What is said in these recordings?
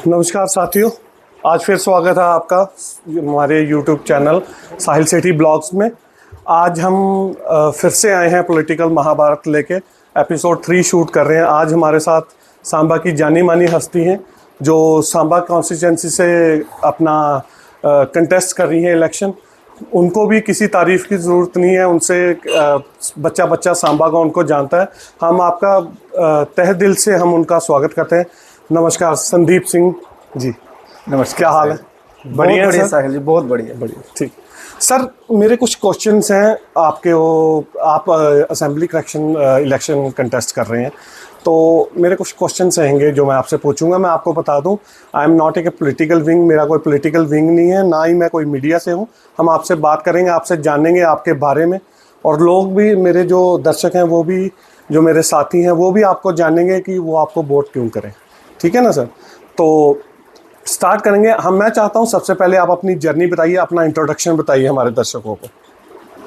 नमस्कार साथियों, आज फिर स्वागत है आपका हमारे YouTube चैनल साहिल सेठी ब्लॉग्स में। आज हम फिर से आए हैं पॉलिटिकल महाभारत लेके एपिसोड 3 शूट कर रहे हैं। आज हमारे साथ सांबा की जानी मानी हस्ती हैं जो सांबा कॉन्स्टिट्यूंसी से अपना कंटेस्ट कर रही हैं इलेक्शन। उनको भी किसी तारीफ़ की ज़रूरत नहीं है, उनसे बच्चा बच्चा सांबा का उनको जानता है। हम आपका तहे दिल से हम उनका स्वागत करते हैं। नमस्कार संदीप सिंह जी। नमस्कार, क्या हाल है? बढ़िया साहिल जी, बहुत बढ़िया बढ़िया। ठीक सर, मेरे कुछ क्वेश्चंस हैं आपके। आप असेंबली करेक्शन इलेक्शन कंटेस्ट कर रहे हैं, तो मेरे कुछ क्वेश्चंस रहेंगे जो मैं आपसे पूछूंगा। मैं आपको बता दूं, I am not a political wing, मेरा कोई पॉलिटिकल विंग नहीं है, ना ही मैं कोई मीडिया से हूं। हम आपसे बात करेंगे, आपसे जानेंगे आपके बारे में, और लोग भी, मेरे जो दर्शक हैं वो भी, जो मेरे साथी हैं वो भी आपको जानेंगे कि वो आपको वोट क्यों करें। ठीक है ना सर? तो स्टार्ट करेंगे। मैं चाहता हूं सबसे पहले आप अपनी जर्नी बताइए, अपना इंट्रोडक्शन बताइए हमारे दर्शकों को।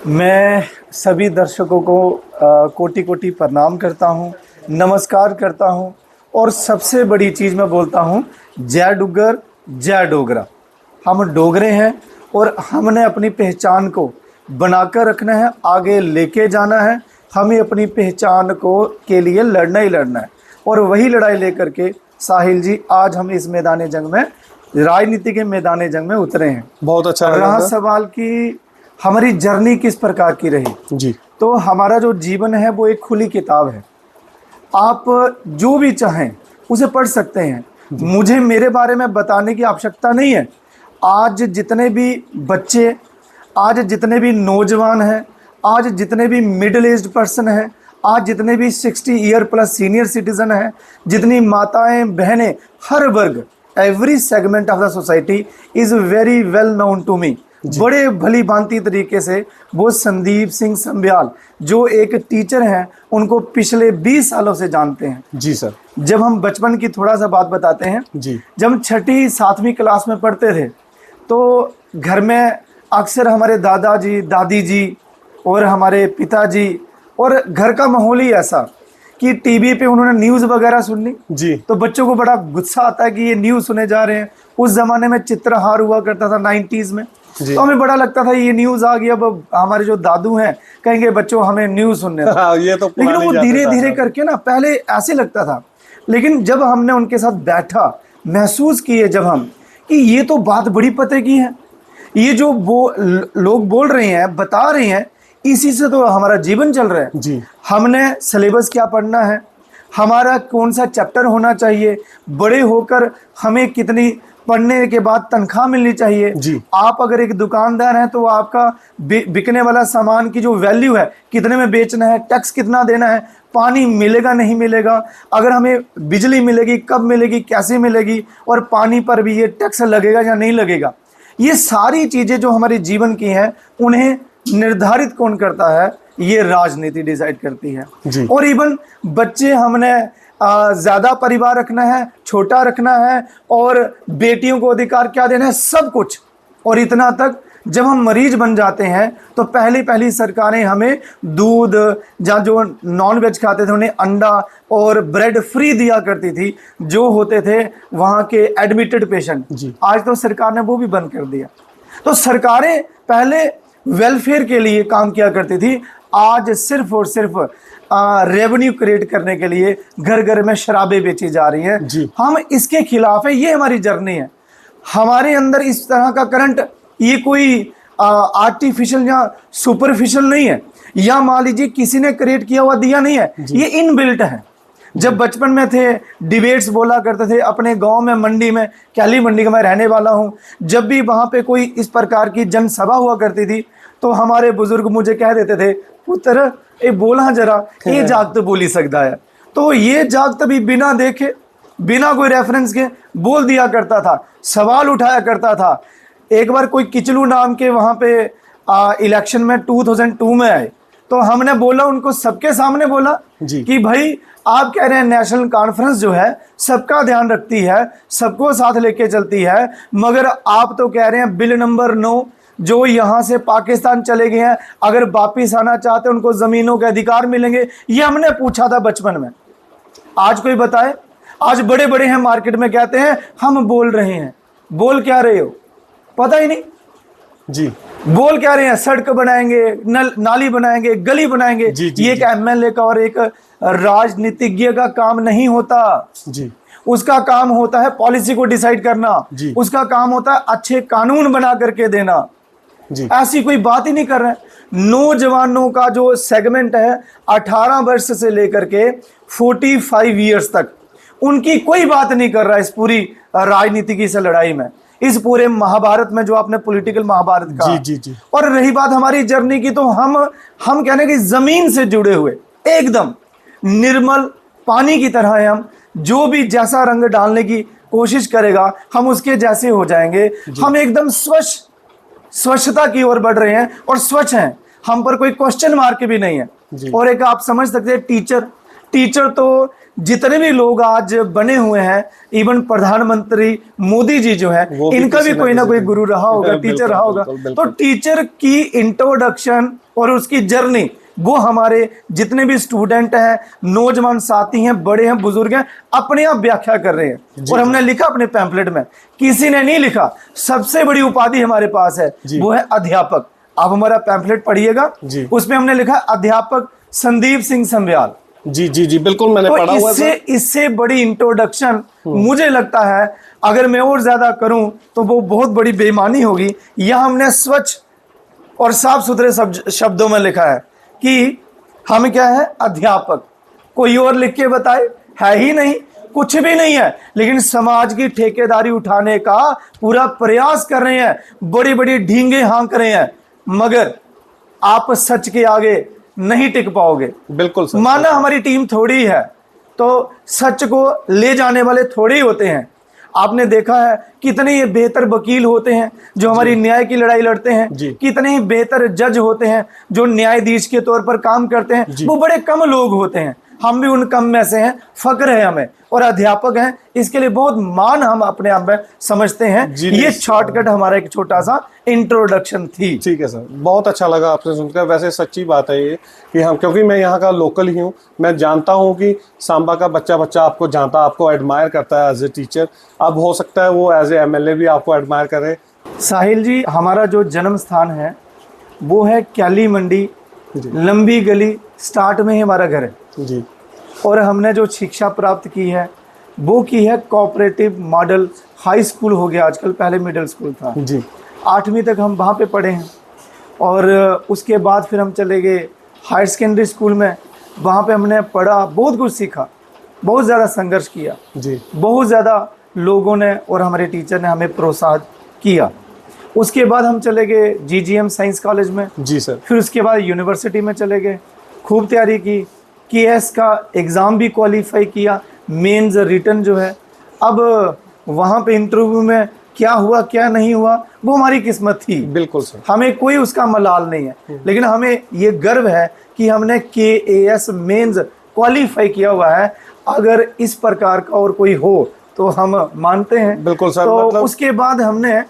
मैं सभी दर्शकों को कोटि कोटि प्रणाम करता हूं, नमस्कार करता हूं, और सबसे बड़ी चीज़ मैं बोलता हूं, जय डुग्गर जय डोगरा। हम डोगरे हैं और हमने अपनी पहचान को बनाकर रखना है, आगे लेके जाना है। हमें अपनी पहचान को के लिए लड़ना ही लड़ना है, और वही लड़ाई लेकर के साहिल जी आज हम इस मैदान जंग में, राजनीति के मैदान जंग में उतरे हैं। बहुत अच्छा रहा सवाल कि हमारी जर्नी किस प्रकार की रही जी, तो हमारा जो जीवन है वो एक खुली किताब है। आप जो भी चाहें उसे पढ़ सकते हैं। मुझे मेरे बारे में बताने की आवश्यकता नहीं है। आज जितने भी बच्चे, आज जितने भी नौजवान हैं, आज जितने भी मिडिल एज्ड पर्सन हैं, आज जितने भी 60 ईयर प्लस सीनियर सिटीजन हैं, जितनी माताएं बहनें, हर वर्ग, every segment of the society is very well known to me. बड़े भली भांति तरीके से वो संदीप सिंह संब्याल जो एक टीचर हैं उनको पिछले 20 सालों से जानते हैं। जी सर। जब हम बचपन की थोड़ा सा बात बताते हैं जी, जब हम 6ठी 7वीं क्लास में पढ़ते थे तो घर में अक्सर हमारे दादाजी, दादी जी और हमारे पिताजी, और घर का माहौल ही ऐसा कि टीवी पे उन्होंने न्यूज़ वगैरह सुननी जी, तो बच्चों को बड़ा गुस्सा आता है कि ये न्यूज़ सुने जा रहे हैं। उस ज़माने में चित्रहार हुआ करता था 90s में, तो हमें बड़ा लगता था ये न्यूज़ आ गया। अब हमारे जो दादू हैं कहेंगे बच्चों हमें न्यूज़ सुनने ये तो लेकिन वो धीरे धीरे करके ना, पहले ऐसे लगता था, लेकिन जब हमने उनके साथ बैठा, महसूस किए जब हम कि ये तो बात बड़ी पते की है, ये जो लोग बोल रहे हैं, बता रहे हैं, इसी से तो हमारा जीवन चल रहा है जी। हमने सिलेबस क्या पढ़ना है, हमारा कौन सा चैप्टर होना चाहिए, बड़े होकर हमें कितनी पढ़ने के बाद तनख्वाह मिलनी चाहिए जी। आप अगर एक दुकानदार हैं तो आपका बिकने वाला सामान की जो वैल्यू है, कितने में बेचना है, टैक्स कितना देना है, पानी मिलेगा नहीं मिलेगा, अगर हमें बिजली मिलेगी कब मिलेगी, कैसे मिलेगी, और पानी पर भी ये टैक्स लगेगा या नहीं लगेगा। ये सारी चीज़ें जो हमारे जीवन की हैं उन्हें निर्धारित कौन करता है? ये राजनीति डिसाइड करती है जी। और इवन बच्चे, हमने ज़्यादा परिवार रखना है, छोटा रखना है, और बेटियों को अधिकार क्या देना है, सब कुछ। और इतना तक जब हम मरीज बन जाते हैं तो पहली सरकारें हमें दूध, या जो नॉन वेज खाते थे उन्हें अंडा और ब्रेड फ्री दिया करती थी जो होते थे वहाँ के एडमिटेड पेशेंट। आज तो सरकार ने वो भी बंद कर दिया। तो सरकारें पहले वेलफेयर के लिए काम किया करती थी, आज सिर्फ और सिर्फ रेवेन्यू क्रिएट करने के लिए घर घर में शराबें बेची जा रही हैं। हम इसके खिलाफ है, ये हमारी जर्नी है। हमारे अंदर इस तरह का करंट, ये कोई आर्टिफिशियल या सुपरफिशियल नहीं है, या मान लीजिए किसी ने क्रिएट किया हुआ दिया नहीं है, ये इनबिल्ट है। जब बचपन में थे, डिबेट्स बोला करते थे अपने गांव में, मंडी में, कैली मंडी का मैं रहने वाला हूं, जब भी वहां पे कोई इस प्रकार की जनसभा हुआ करती थी तो हमारे बुजुर्ग मुझे कह देते थे, पुत्र ये बोला जरा, ये जाग तो बोल ही सकता है। तो ये जाग तभी बिना देखे, बिना कोई रेफरेंस के बोल दिया करता था, सवाल उठाया करता था। एक बार कोई किचलू नाम के वहाँ पे इलेक्शन में 2002 में आए, तो हमने बोला उनको, सबके सामने बोला कि भाई आप कह रहे हैं नेशनल कॉन्फ्रेंस जो है सबका ध्यान रखती है, सबको साथ लेके चलती है, मगर आप तो कह रहे हैं बिल नंबर 9 जो यहाँ से पाकिस्तान चले गए हैं, अगर वापिस आना चाहते हैं उनको ज़मीनों के अधिकार मिलेंगे। ये हमने पूछा था बचपन में। आज कोई बताए आज बड़े बड़े हैं मार्केट में, कहते हैं हम बोल रहे हैं। बोल क्या रहे हो पता ही नहीं जी। बोल क्या रहे हैं, सड़क बनाएंगे, नाली बनाएंगे, गली बनाएंगे। ये एक एमएलए का और एक राजनीतिज्ञ का काम नहीं होता जी। उसका काम होता है पॉलिसी को डिसाइड करना, उसका काम होता है अच्छे कानून बना करके देना जी। ऐसी कोई बात ही नहीं कर रहे हैं। नौजवानों का जो सेगमेंट है 18 वर्ष से लेकर के 45 ईयर्स तक, उनकी कोई बात नहीं कर रहा है इस पूरी राजनीति की इस लड़ाई में, इस पूरे महाभारत में जो आपने पॉलिटिकल महाभारत का। जी जी जी। और रही बात हमारी जर्नी की, तो हम कहने की जमीन से जुड़े हुए एकदम निर्मल पानी की तरह है हम। जो भी जैसा रंग डालने की कोशिश करेगा हम उसके जैसे हो जाएंगे। हम एकदम स्वच्छता की ओर बढ़ रहे हैं और स्वच्छ हैं, हम पर कोई क्वेश्चन मार्क भी नहीं है। और एक आप समझ सकते हैं टीचर तो जितने भी लोग आज बने हुए हैं, इवन प्रधानमंत्री मोदी जी जो है, इनका भी कोई ना कोई गुरु रहा होगा, टीचर रहा होगा। तो टीचर की इंट्रोडक्शन और उसकी जर्नी वो हमारे जितने भी स्टूडेंट हैं, नौजवान साथी हैं, बड़े हैं, बुजुर्ग हैं, अपने आप व्याख्या कर रहे हैं। और हमने लिखा अपने पैम्फलेट में, किसी ने नहीं लिखा। सबसे बड़ी उपाधि हमारे पास है, वो है अध्यापक। आप हमारा पैम्फलेट पढ़िएगा, उसमें हमने लिखा अध्यापक संदीप सिंह संब्याल। जी जी जी, बिल्कुल मैंने पढ़ा हुआ है। इससे बड़ी इंट्रोडक्शन मुझे लगता है अगर मैं और ज्यादा करूं तो वो बहुत बड़ी बेईमानी होगी। यह हमने स्वच्छ और साफ सुथरे शब्दों में लिखा है कि हम क्या है, अध्यापक। कोई और लिख के बताए, है ही नहीं, कुछ भी नहीं है। लेकिन समाज की ठेकेदारी उठाने का पूरा प्रयास कर रहे हैं, बड़ी बड़ी ढींगे हाँक रहे हैं, मगर आप सच के आगे नहीं टिक पाओगे। बिल्कुल सर। माना हमारी टीम थोड़ी है तो सच को ले जाने वाले थोड़े ही होते हैं। आपने देखा है कितने ये बेहतर वकील होते हैं जो हमारी न्याय की लड़ाई लड़ते हैं, कितने ही बेहतर जज होते हैं जो न्यायाधीश के तौर पर काम करते हैं। वो बड़े कम लोग होते हैं, हम भी उन कम में से हैं, फक्र है हमें। और अध्यापक हैं, इसके लिए बहुत मान हम अपने आप में समझते हैं। ये शॉर्टकट हमारा एक छोटा सा इंट्रोडक्शन थी। ठीक है सर, बहुत अच्छा लगा आपसे सुनकर। वैसे सच्ची बात है ये कि हम, क्योंकि मैं यहाँ का लोकल ही हूँ, मैं जानता हूँ कि सांबा का बच्चा आपको जानता, आपको एडमायर करता है एज ए टीचर। अब हो सकता है वो एज ए एमएलए भी आपको एडमायर करे। साहिल जी, हमारा जो जन्म स्थान है वो है क्याली मंडी, लंबी गली स्टार्ट में ही हमारा घर है जी। और हमने जो शिक्षा प्राप्त की है वो की है कोऑपरेटिव मॉडल हाई स्कूल हो गया आजकल, पहले मिडिल स्कूल था जी। 8वीं तक हम वहाँ पे पढ़े हैं। और उसके बाद फिर हम चले गए हायर सेकेंडरी स्कूल में, वहाँ पे हमने पढ़ा, बहुत कुछ सीखा, बहुत ज़्यादा संघर्ष किया जी। बहुत ज़्यादा लोगों ने और हमारे टीचर ने हमें प्रोत्साहित किया। उसके बाद हम चले गए जीजीएम साइंस कॉलेज में जी सर। फिर उसके बाद यूनिवर्सिटी में चले गए, खूब तैयारी की, केएस का एग्ज़ाम भी क्वालिफाई किया, मेंस रिटर्न जो है। अब वहाँ पे इंटरव्यू में क्या हुआ क्या नहीं हुआ वो हमारी किस्मत थी। बिल्कुल सर, हमें कोई उसका मलाल नहीं है, लेकिन हमें ये गर्व है कि हमने केएस मेंस क्वालिफाई किया हुआ है। अगर इस प्रकार का और कोई हो तो हम मानते हैं। बिल्कुल सर। तो मतलब उसके बाद हमने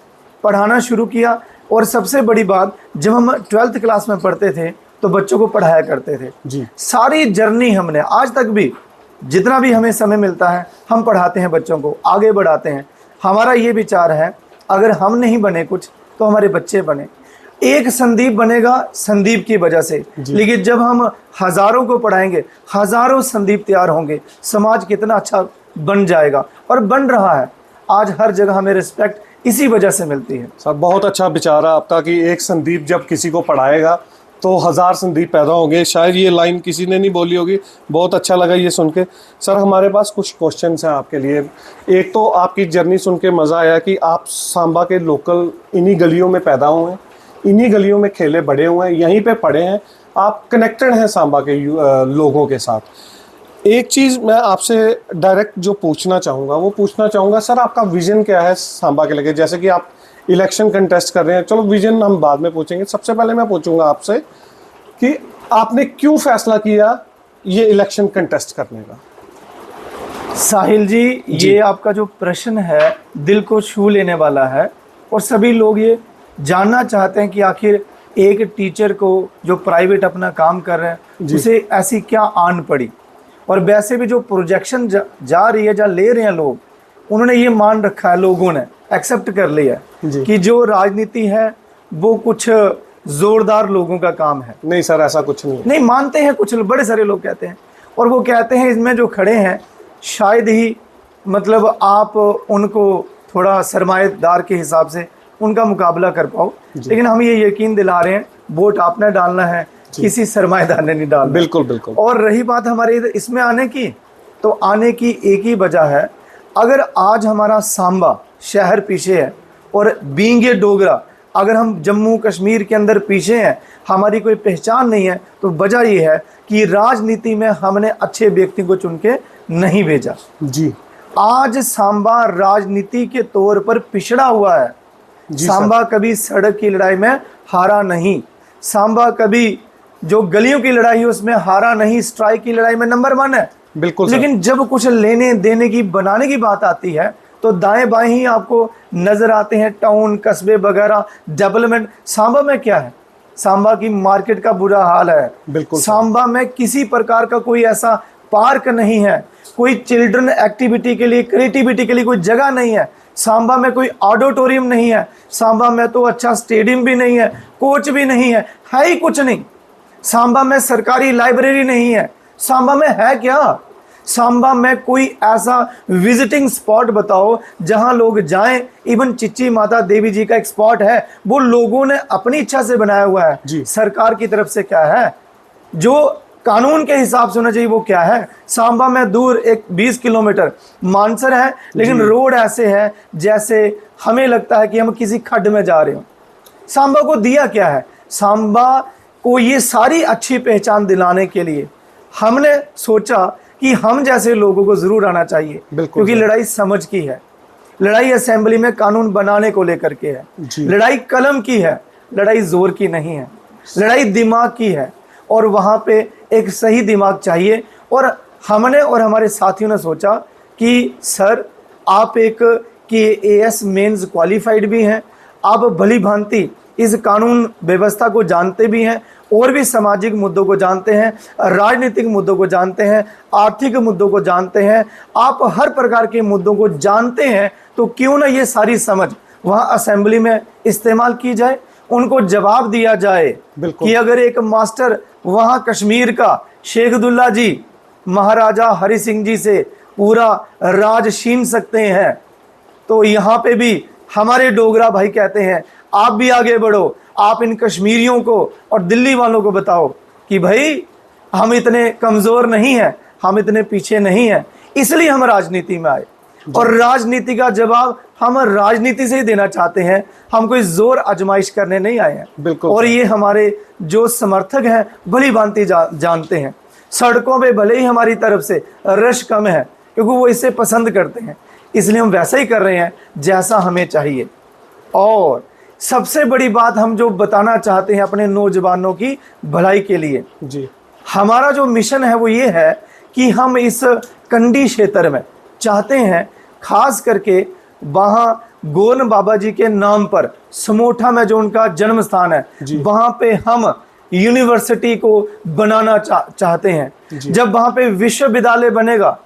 पढ़ाना शुरू किया। और सबसे बड़ी बात, जब हम 12th क्लास में पढ़ते थे तो बच्चों को पढ़ाया करते थे जी। सारी जर्नी हमने आज तक भी, जितना भी हमें समय मिलता है, हम पढ़ाते हैं, बच्चों को आगे बढ़ाते हैं। हमारा ये विचार है अगर हम नहीं बने कुछ तो हमारे बच्चे बने। एक संदीप बनेगा संदीप की वजह से, लेकिन जब हम हजारों को पढ़ाएंगे, हजारों संदीप तैयार होंगे, समाज कितना अच्छा बन जाएगा और बन रहा है। आज हर जगह हमें रिस्पेक्ट इसी वजह से मिलती है। सर बहुत अच्छा विचार है आपका कि एक संदीप जब किसी को पढ़ाएगा तो 1000 संदीप पैदा होंगे। शायद ये लाइन किसी ने नहीं बोली होगी। बहुत अच्छा लगा ये सुन के। सर हमारे पास कुछ क्वेश्चंस हैं आपके लिए। एक तो आपकी जर्नी सुन के मज़ा आया कि आप सांबा के लोकल इन्हीं गलियों में पैदा हुए हैं, इन्हीं गलियों में खेले बड़े हुए हैं, यहीं पे पढ़े हैं, आप कनेक्टेड हैं सांबा के लोगों के साथ। एक चीज़ मैं आपसे डायरेक्ट जो पूछना चाहूँगा वो पूछना चाहूँगा, सर आपका विज़न क्या है सांबा के लिए? जैसे कि आप इलेक्शन कंटेस्ट कर रहे हैं, चलो विजन हम बाद में पूछेंगे। सबसे पहले मैं पूछूंगा आपसे कि आपने क्यों फैसला किया ये इलेक्शन कंटेस्ट करने का? साहिल जी, ये आपका जो प्रश्न है दिल को छू लेने वाला है और सभी लोग ये जानना चाहते हैं कि आखिर एक टीचर को जो प्राइवेट अपना काम कर रहे हैं उसे ऐसी क्या आन पड़ी। और वैसे भी जो प्रोजेक्शन जा रही है, जहाँ ले रहे हैं लोग, उन्होंने ये मान रखा है, लोगों ने एक्सेप्ट कर लिया है कि जो राजनीति है वो कुछ जोरदार लोगों का काम है। नहीं सर, ऐसा कुछ नहीं है। नहीं मानते हैं, कुछ बड़े सारे लोग कहते हैं, और वो कहते हैं इसमें जो खड़े हैं शायद ही मतलब आप उनको थोड़ा सरमाएदार के हिसाब से उनका मुकाबला कर पाओ, लेकिन हम ये यकीन दिला रहे हैं वोट आपने डालना है, किसी सरमाएदार ने नहीं डालना। बिल्कुल बिल्कुल। और रही बात हमारे इसमें आने की, तो आने की एक ही वजह है, अगर आज हमारा सांबा शहर पीछे है और बीइंग ए डोगरा अगर हम जम्मू कश्मीर के अंदर पीछे हैं, हमारी कोई पहचान नहीं है, तो वजह ये है कि राजनीति में हमने अच्छे व्यक्ति को चुन के नहीं भेजा। जी, आज सांबा राजनीति के तौर पर पिछड़ा हुआ है। सांबा कभी सड़क की लड़ाई में हारा नहीं, सांबा कभी जो गलियों की लड़ाई है उसमें हारा नहीं, स्ट्राइक की लड़ाई में नंबर 1 है। बिल्कुल। लेकिन जब कुछ लेने देने की बनाने की बात आती है तो दाएं बाएं ही आपको नजर आते हैं, टाउन कस्बे वगैरह डेवलपमेंट। सांबा में क्या है? सांबा की मार्केट का बुरा हाल है। बिल्कुल। सांबा में किसी प्रकार का कोई ऐसा पार्क नहीं है, कोई चिल्ड्रन एक्टिविटी के लिए, क्रिएटिविटी के लिए कोई जगह नहीं है। सांबा में कोई ऑडिटोरियम नहीं है, सांबा में तो अच्छा स्टेडियम भी नहीं है, कोच भी नहीं है ही कुछ नहीं। सांबा में सरकारी लाइब्रेरी नहीं है। सांबा में है क्या? सांबा में कोई ऐसा विजिटिंग स्पॉट बताओ जहां लोग जाएं। इवन चिच्ची माता देवी जी का एक स्पॉट है, वो लोगों ने अपनी इच्छा से बनाया हुआ है। सरकार की तरफ से क्या है, जो कानून के हिसाब से होना चाहिए वो क्या है? सांबा में दूर एक 20 किलोमीटर मानसर है, लेकिन रोड ऐसे है जैसे हमें लगता है कि हम किसी खड्ड में जा रहे हो। सांबा को दिया क्या है? सांबा को ये सारी अच्छी पहचान दिलाने के लिए हमने सोचा कि हम जैसे लोगों को जरूर आना चाहिए, क्योंकि लड़ाई समझ की है, लड़ाई असेंबली में कानून बनाने को लेकर के है, लड़ाई कलम की है, लड़ाई जोर की नहीं है, लड़ाई दिमाग की है। और वहाँ पे एक सही दिमाग चाहिए। और हमने और हमारे साथियों ने सोचा कि सर आप एक AS मेंस क्वालिफाइड भी हैं, आप भली भांति इस कानून व्यवस्था को जानते भी हैं, और भी सामाजिक मुद्दों को जानते हैं, राजनीतिक मुद्दों को जानते हैं, आर्थिक मुद्दों को जानते हैं, आप हर प्रकार के मुद्दों को जानते हैं, तो क्यों ना ये सारी समझ वहाँ असेंबली में इस्तेमाल की जाए, उनको जवाब दिया जाए कि अगर एक मास्टर वहाँ कश्मीर का शेख अब्दुल्ला जी महाराजा हरि सिंह जी से पूरा राज छीन सकते हैं, तो यहाँ पे भी हमारे डोगरा भाई कहते हैं आप भी आगे बढ़ो, आप इन कश्मीरियों को और दिल्ली वालों को बताओ कि भाई हम इतने कमज़ोर नहीं हैं, हम इतने पीछे नहीं हैं, इसलिए हम राजनीति में आए। और राजनीति का जवाब हम राजनीति से ही देना चाहते हैं, हम कोई जोर आजमाइश करने नहीं आए हैं। बिल्कुल। और ये हमारे जो समर्थक हैं भली भांति जानते हैं। सड़कों पे भले ही हमारी तरफ से रश कम है, क्योंकि वो इसे पसंद करते हैं, इसलिए हम वैसा ही कर रहे हैं जैसा हमें चाहिए। और सबसे बड़ी बात हम जो बताना चाहते हैं अपने नौजवानों की भलाई के लिए, हमारा जो मिशन है वो ये है कि हम इस कंडी क्षेत्र में चाहते हैं, खास करके वहाँ गोन बाबा जी के नाम पर समोठा में जो उनका जन्म स्थान है, वहाँ पे हम यूनिवर्सिटी को बनाना चाहते हैं। जब वहाँ पे विश्वविद्यालय बनेगा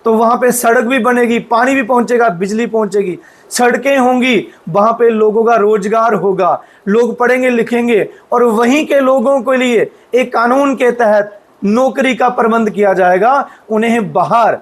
तो वहाँ पे सड़क भी बनेगी, पानी भी पहुँचेगा, बिजली पहुँचेगी, सड़कें होंगी, वहाँ पे लोगों का रोजगार होगा, लोग पढ़ेंगे लिखेंगे, और वहीं के लोगों के लिए एक कानून के तहत नौकरी का प्रबंध किया जाएगा। उन्हें बाहर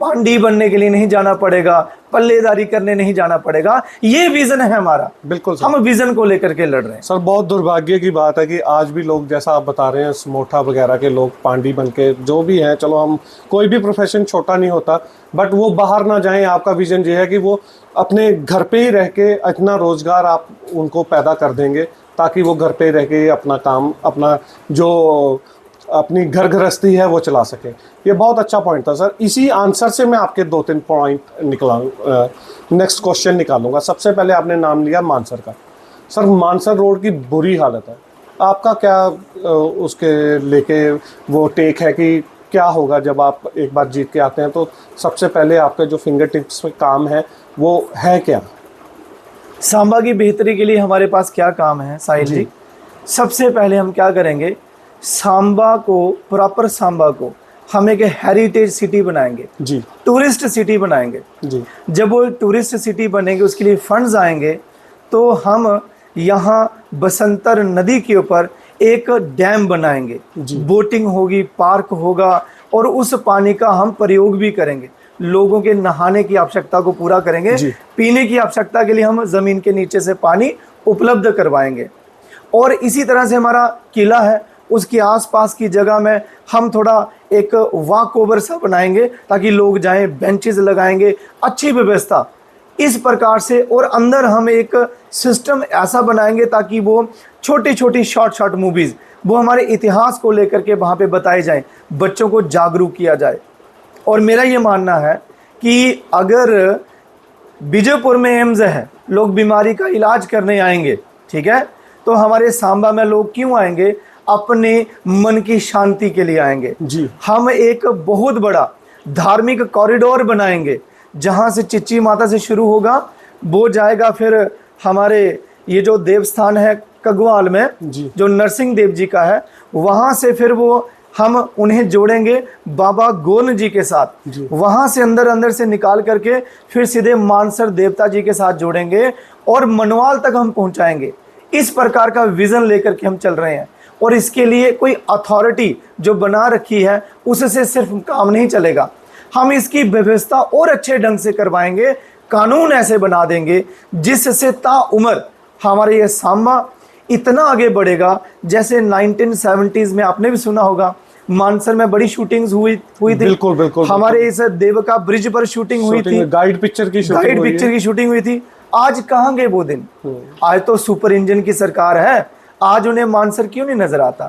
पांडी बनने के लिए नहीं जाना पड़ेगा, पल्लेदारी करने नहीं जाना पड़ेगा। ये विजन है हमारा। बिल्कुल सर। हम विजन को लेकर के लड़ रहे हैं। सर बहुत दुर्भाग्य की बात है कि आज भी लोग, जैसा आप बता रहे हैं, समोठा वगैरह के लोग पांडी बन के जो भी हैं, चलो हम कोई भी प्रोफेशन छोटा नहीं होता, बट वो बाहर ना जाएं। आपका विजन ये है कि वो अपने घर पे ही रह के इतना रोजगार आप उनको पैदा कर देंगे ताकि वो घर पे रह के अपना काम, अपना जो अपनी घर गृहस्थी है वो चला सके। ये बहुत अच्छा पॉइंट था सर। इसी आंसर से मैं आपके 2-3 पॉइंट नेक्स्ट क्वेश्चन निकालूंगा। सबसे पहले आपने नाम लिया मानसर का। सर मानसर रोड की बुरी हालत है, आपका क्या उसके लेके वो टेक है कि क्या होगा जब आप एक बार जीत के आते हैं, तो सबसे पहले आपके जो फिंगर टिप्स पे काम है वो है क्या? सांबा की बेहतरी के लिए हमारे पास क्या काम है साहिल जी? सबसे पहले हम क्या करेंगे, सांबा को, प्रॉपर सांबा को हम एक हेरिटेज सिटी बनाएंगे, जी टूरिस्ट सिटी बनाएंगे। जी जब वो टूरिस्ट सिटी बनेंगे, उसके लिए फंड्स आएंगे, तो हम यहाँ बसंतर नदी के ऊपर एक डैम बनाएंगे, बोटिंग होगी, पार्क होगा, और उस पानी का हम प्रयोग भी करेंगे। लोगों के नहाने की आवश्यकता को पूरा करेंगे, पीने की आवश्यकता के लिए हम ज़मीन के नीचे से पानी उपलब्ध करवाएंगे। और इसी तरह से हमारा किला है, उसके आसपास की जगह में हम थोड़ा एक वॉक ओवर सा बनाएंगे ताकि लोग जाएं, बेंचेस लगाएंगे, अच्छी व्यवस्था इस प्रकार से। और अंदर हम एक सिस्टम ऐसा बनाएंगे ताकि वो छोटी छोटी शॉर्ट मूवीज़ वो हमारे इतिहास को लेकर के वहाँ पे बताए जाएं, बच्चों को जागरूक किया जाए। और मेरा ये मानना है कि अगर बीजापुर में एम्स है, लोग बीमारी का इलाज करने आएंगे, ठीक है, तो हमारे सांबा में लोग क्यों आएंगे? अपने मन की शांति के लिए आएंगे। जी हम एक बहुत बड़ा धार्मिक कॉरिडोर बनाएंगे, जहाँ से चिच्ची माता से शुरू होगा, वो जाएगा फिर हमारे ये जो देवस्थान है कगवाल में, जो नरसिंह देव जी का है, वहाँ से फिर वो हम उन्हें जोड़ेंगे बाबा गोन जी के साथ, वहाँ से अंदर से निकाल करके फिर सीधे मानसर देवता जी के साथ जोड़ेंगे और मनवाल तक हम पहुँचाएंगे। इस प्रकार का विज़न लेकर के हम चल रहे हैं। और इसके लिए कोई अथॉरिटी जो बना रखी है उससे सिर्फ काम नहीं चलेगा, हम इसकी व्यवस्था और अच्छे ढंग से करवाएंगे, कानून ऐसे बना देंगे जिससे ताउम्र हमारे ये सांबा इतना आगे बढ़ेगा। जैसे 1970s में आपने भी सुना होगा, मानसर में बड़ी शूटिंग्स हुई थी। बिल्कुल बिल्कुल हमारे इस देवका ब्रिज पर शूटिंग हुई थी, गाइड पिक्चर की शूटिंग हुई थी। आज कहाँ गए वो दिन? आज तो सुपर इंजन की सरकार है, आज उन्हें मानसर क्यों नहीं नजर आता?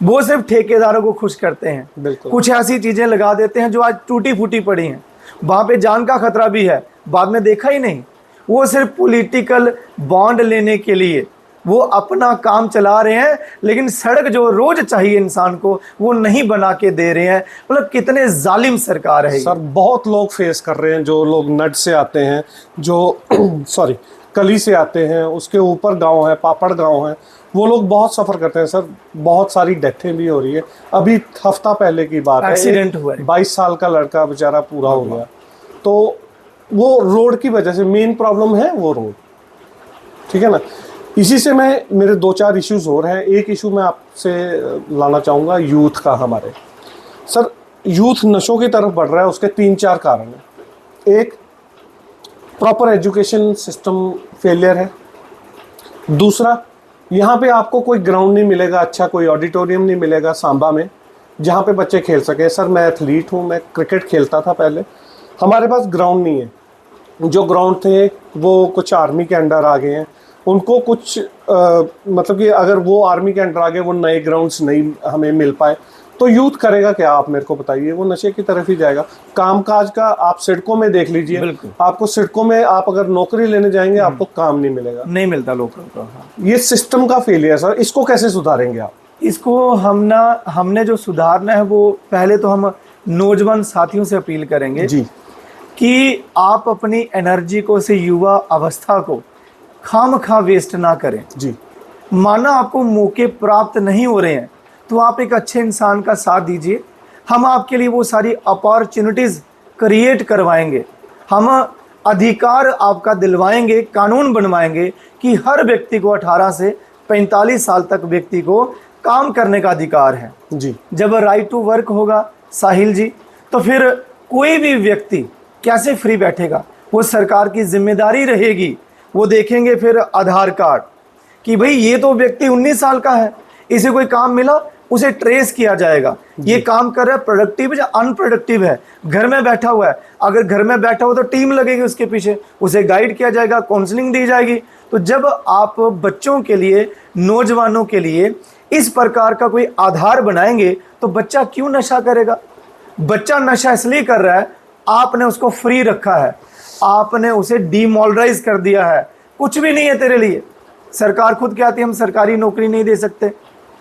वो सिर्फ ठेकेदारों को खुश करते हैं, कुछ ऐसी चीजें लगा देते हैं जो आज टूटी फूटी पड़ी हैं, वहां पे जान का खतरा भी है, बाद में देखा ही नहीं। वो सिर्फ पॉलिटिकल बॉन्ड लेने के लिए वो अपना काम चला रहे हैं, लेकिन सड़क जो रोज चाहिए इंसान को वो नहीं बना के दे रहे हैं। मतलब कितने जालिम सरकार है सर। बहुत लोग फेस कर रहे हैं, जो लोग नट से आते हैं, जो सॉरी कली से आते हैं, उसके ऊपर गांव है, पापड़ गांव है, वो लोग बहुत सफ़र करते हैं सर। बहुत सारी डेथें भी हो रही है। अभी हफ्ता पहले की बात है, एक्सीडेंट हुआ है, 22 साल का लड़का बेचारा पूरा हो गया। तो वो रोड की वजह से मेन प्रॉब्लम है वो रोड, ठीक है ना। इसी से मेरे 2-4 इश्यूज और हैं। एक इशू मैं आपसे लाना चाहूँगा यूथ का। हमारे सर यूथ नशों की तरफ बढ़ रहा है, उसके 3-4 कारण हैं। एक, प्रॉपर एजुकेशन सिस्टम फेलियर है। दूसरा, यहाँ पे आपको कोई ग्राउंड नहीं मिलेगा, अच्छा कोई ऑडिटोरियम नहीं मिलेगा सांबा में जहाँ पे बच्चे खेल सकें। सर मैं एथलीट हूँ, मैं क्रिकेट खेलता था पहले, हमारे पास ग्राउंड नहीं है। जो ग्राउंड थे वो कुछ आर्मी के अंडर आ गए हैं, उनको कुछ मतलब कि अगर वो आर्मी के अंडर आ गए, वो नए ग्राउंड्स नहीं हमें मिल पाए, तो यूथ करेगा क्या? आप मेरे को बताइए। वो नशे की तरफ ही जाएगा। कामकाज का आप सड़कों में देख लीजिए, आपको सड़कों में आप अगर नौकरी लेने जाएंगे आपको काम नहीं मिलेगा, नहीं मिलता लोगों को। ये सिस्टम का फेलियर सर। इसको कैसे सुधारेंगे आप? इसको हमने जो सुधारना है, वो पहले तो हम नौजवान साथियों से अपील करेंगे जी कि आप अपनी एनर्जी को, से युवा अवस्था को खामखा वेस्ट ना करें जी। माना आपको मौके प्राप्त नहीं हो रहे हैं तो आप एक अच्छे इंसान का साथ दीजिए, हम आपके लिए वो सारी अपॉर्चुनिटीज़ क्रिएट करवाएंगे, हम अधिकार आपका दिलवाएंगे, कानून बनवाएंगे कि हर व्यक्ति को 18 से 45 साल तक व्यक्ति को काम करने का अधिकार है जी। जब राइट टू वर्क होगा साहिल जी, तो फिर कोई भी व्यक्ति कैसे फ्री बैठेगा? वो सरकार की जिम्मेदारी रहेगी। वो देखेंगे फिर आधार कार्ड कि भाई ये तो व्यक्ति 19 साल का है, इसे कोई काम मिला, उसे ट्रेस किया जाएगा, ये काम कर रहा है, प्रोडक्टिव या अनप्रोडक्टिव है, घर में बैठा हुआ है। अगर घर में बैठा हो तो टीम लगेगी उसके पीछे, उसे गाइड किया जाएगा, काउंसलिंग दी जाएगी। तो जब आप बच्चों के लिए, नौजवानों के लिए इस प्रकार का कोई आधार बनाएंगे तो बच्चा क्यों नशा करेगा? बच्चा नशा इसलिए कर रहा है, आपने उसको फ्री रखा है, आपने उसे डीमोरलाइज कर दिया है, कुछ भी नहीं है तेरे लिए। सरकार खुद कहती है हम सरकारी नौकरी नहीं दे सकते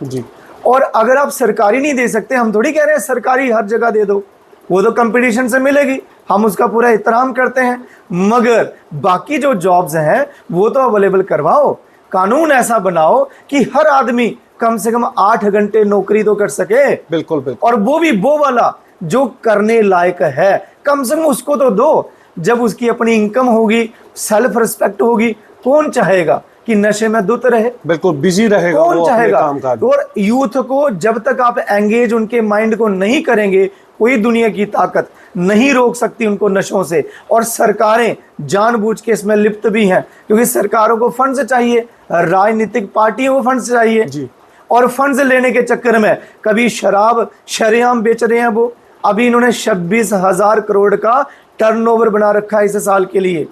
जी। और अगर आप सरकारी नहीं दे सकते, हम थोड़ी कह रहे हैं सरकारी हर जगह दे दो, वो तो कंपटीशन से मिलेगी, हम उसका पूरा एहतराम करते हैं, मगर बाकी जो जॉब्स हैं वो तो अवेलेबल करवाओ। कानून ऐसा बनाओ कि हर आदमी कम से कम 8 घंटे नौकरी तो कर सके। बिल्कुल बिल्कुल। और वो भी वो वाला जो करने लायक है, कम से कम उसको तो दो। जब उसकी अपनी इनकम होगी, सेल्फ रिस्पेक्ट होगी, कौन चाहेगा कि नशे में धुत रहे? बिल्कुल बिजी रहेगा, कौन वो अपने चाहेगा? काम काज। और यूथ को जब तक आप एंगेज उनके माइंड को नहीं करेंगे, कोई दुनिया की ताकत नहीं रोक सकती उनको नशों से। और सरकारें जानबूझ के इसमें लिप्त भी हैं, क्योंकि सरकारों को फंड्स चाहिए, राजनीतिक पार्टियों को फंड्स चाहिए जी। और फंड्स लेने के चक्कर में कभी शराब शरेआम बेच रहे हैं वो। अभी इन्होंने 26,000 करोड़ का टर्नओवर बना रखा है इस साल के लिए।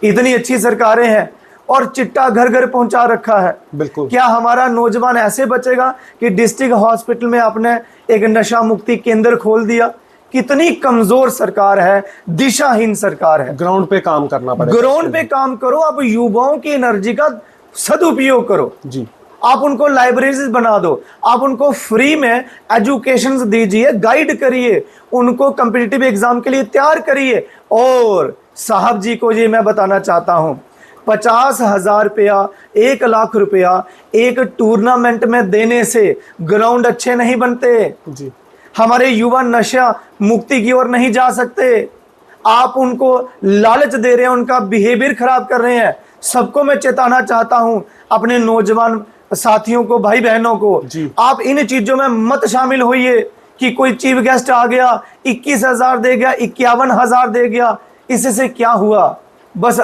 इतनी अच्छी सरकारें हैं और चिट्टा घर घर पहुंचा रखा है। बिल्कुल। क्या हमारा नौजवान ऐसे बचेगा कि डिस्ट्रिक्ट हॉस्पिटल में आपने एक नशा मुक्ति केंद्र खोल दिया? कितनी कमजोर सरकार है, दिशाहीन सरकार है। ग्राउंड पे काम करना पड़ेगा। ग्राउंड पे काम करो, आप युवाओं की एनर्जी का सदुपयोग करो जी। आप उनको लाइब्रेरीज बना दो, आप उनको फ्री में एजुकेशन दीजिए, गाइड करिए, उनको कॉम्पिटिटिव एग्जाम के लिए तैयार करिए। और साहब जी को ये मैं बताना चाहता हूं, 50,000 रुपया, 1,00,000 रुपया एक टूर्नामेंट में देने से ग्राउंड अच्छे नहीं बनते। जी। हमारे युवा नशा मुक्ति की ओर नहीं जा सकते। आप उनको लालच दे रहे हैं, उनका बिहेवियर खराब कर रहे हैं। सबको मैं चेताना चाहता हूं, अपने नौजवान साथियों को, भाई बहनों को, आप इन चीजों में मत शामिल होइए कि कोई चीफ गेस्ट आ गया 21,000 दे गया, 51,000 दे गया। इससे क्या हुआ? बस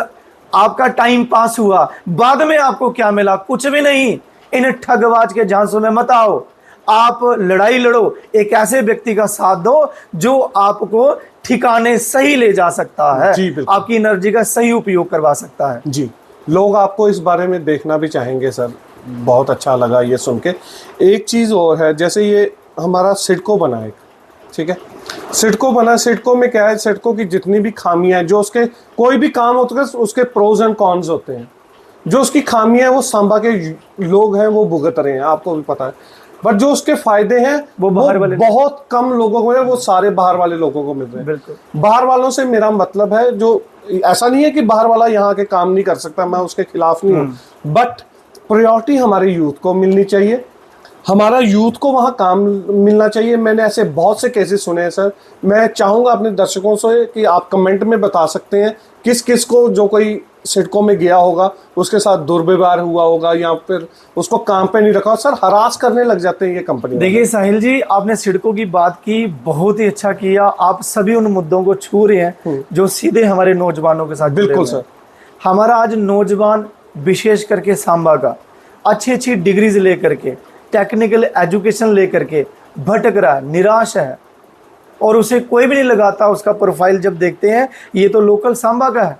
आपका टाइम पास हुआ, बाद में आपको क्या मिला? कुछ भी नहीं। इन ठगबाज के झांसों में मत आओ। आप लड़ाई लड़ो, एक ऐसे व्यक्ति का साथ दो जो आपको ठिकाने सही ले जा सकता है, आपकी एनर्जी का सही उपयोग करवा सकता है। जी। लोग आपको इस बारे में देखना भी चाहेंगे सर। बहुत अच्छा लगा ये सुन के। एक चीज़ और है, जैसे ये हमारा सिडको बना है, ठीक है, सिडको बना, सिडको में क्या है, सिडको की जितनी भी खामियां हैं, जो उसके कोई भी काम होता है उसके प्रोज एंड कॉन्स होते हैं। जो उसकी खामियां हैं वो सांबा के लोग हैं वो भुगत रहे हैं, आपको भी पता है। बट जो उसके फायदे हैं वो बाहर वाले बहुत कम लोगों को है, वो सारे बाहर वाले लोगों को मिल रहे हैं। बिल्कुल। बाहर वालों से मेरा मतलब है, जो ऐसा नहीं है कि बाहर वाला यहाँ के काम नहीं कर सकता, मैं उसके खिलाफ नहीं हूँ, बट प्रायोरिटी हमारे यूथ को मिलनी चाहिए। हमारा यूथ को वहाँ काम मिलना चाहिए। मैंने ऐसे बहुत से केसेस सुने हैं सर। मैं चाहूँगा अपने दर्शकों से कि आप कमेंट में बता सकते हैं किस किस को, जो कोई सिडको में गया होगा, उसके साथ दुर्व्यवहार हुआ होगा या फिर उसको काम पे नहीं रखा। सर हरास करने लग जाते हैं ये कंपनी। देखिए साहिल जी, आपने सिडको की बात की, बहुत ही अच्छा किया। आप सभी उन मुद्दों को छू रहे हैं जो सीधे हमारे नौजवानों के साथ। बिल्कुल सर। हमारा आज नौजवान विशेष करके सांबा का अच्छी अच्छी डिग्रीज लेकर के, टेक्निकल एजुकेशन लेकर के भटक रहा है, निराश है, और उसे कोई भी नहीं लगाता। उसका प्रोफाइल जब देखते हैं, ये तो लोकल सांबा का है,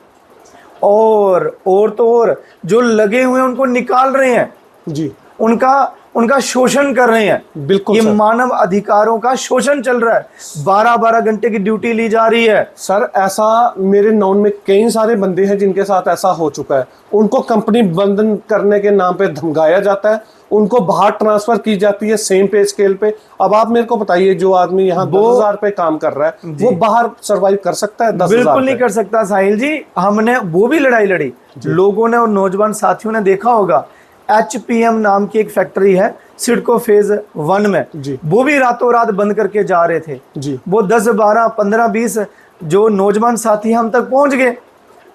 और तो और जो लगे हुए हैं उनको निकाल रहे हैं जी, उनका शोषण कर रहे हैं। बिल्कुल ये मानव अधिकारों का शोषण चल रहा है। 12-12 घंटे की ड्यूटी ली जा रही है। सर ऐसा मेरे नॉन में कई सारे बंदे हैं जिनके साथ ऐसा हो चुका है। उनको कंपनी बंद करने के नाम पे धमकाया जाता है, उनको बाहर ट्रांसफर की जाती है सेम पे स्केल पे। अब आप मेरे को बताइए, जो आदमी यहाँ 10,000 पे काम कर रहा है वो बाहर सरवाइव कर सकता है? 10,000 बिल्कुल नहीं कर सकता साहिल जी। हमने वो भी लड़ाई लड़ी, लोगों ने और नौजवान साथियों ने देखा होगा, HPM नाम की एक फैक्ट्री है सिडको फेज 1 में जी। वो भी रातों रात बंद करके जा रहे थे जी। वो 10, 12, 15, 20 जो नौजवान साथी हम तक पहुंच गए।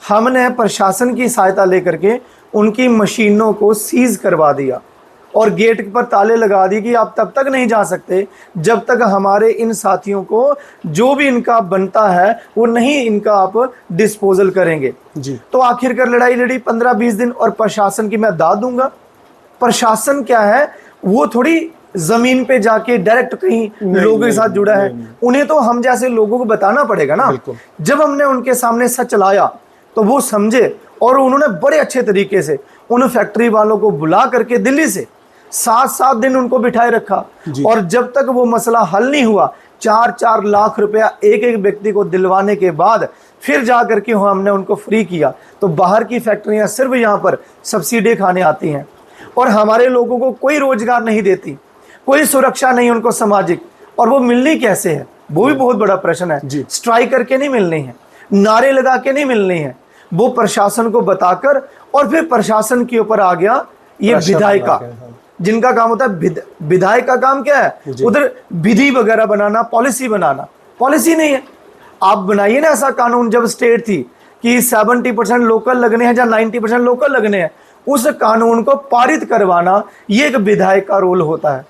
हमने प्रशासन की सहायता लेकर के उनकी मशीनों को सीज करवा दिया और गेट पर ताले लगा दिए कि आप तब तक नहीं जा सकते जब तक हमारे इन साथियों को जो भी इनका बनता है वो नहीं इनका आप डिस्पोजल करेंगे जी। तो आखिरकार लड़ाई लड़ी 15-20 दिन, और प्रशासन की मैं दाद दूंगा। प्रशासन क्या है, वो थोड़ी जमीन पे जाके डायरेक्ट कहीं लोगों के साथ जुड़ा है। उन्हें तो हम जैसे लोगों को बताना पड़ेगा ना। जब हमने उनके सामने सच लाया तो वो समझे, और उन्होंने बड़े अच्छे तरीके से उन फैक्ट्री वालों को बुला करके दिल्ली से 7-7 दिन उनको बिठाए रखा, और जब तक वो मसला हल नहीं हुआ, 4-4 लाख रुपया एक एक व्यक्ति को दिलवाने के बाद फिर जा करके हमने उनको फ्री किया। तो बाहर की फैक्ट्रियां सिर्फ यहाँ पर सब्सिडी खाने आती हैं और हमारे लोगों को कोई रोजगार नहीं देती, कोई सुरक्षा नहीं उनको सामाजिक, और वो मिलनी कैसे है, वो भी बहुत बड़ा प्रश्न है। स्ट्राइक करके नहीं मिलनी है, नारे लगा के नहीं मिलनी है, वो प्रशासन को बताकर, और फिर प्रशासन के ऊपर आ गया ये विधायिका, जिनका काम होता है विधायक का काम क्या है, उधर विधि वगैरह बनाना, पॉलिसी बनाना। पॉलिसी नहीं है। आप बनाइए ना ऐसा कानून, जब स्टेट थी कि 70% लोकल लगने हैं या 90% लोकल लगने हैं, उस कानून को पारित करवाना ये एक विधायक का रोल होता है।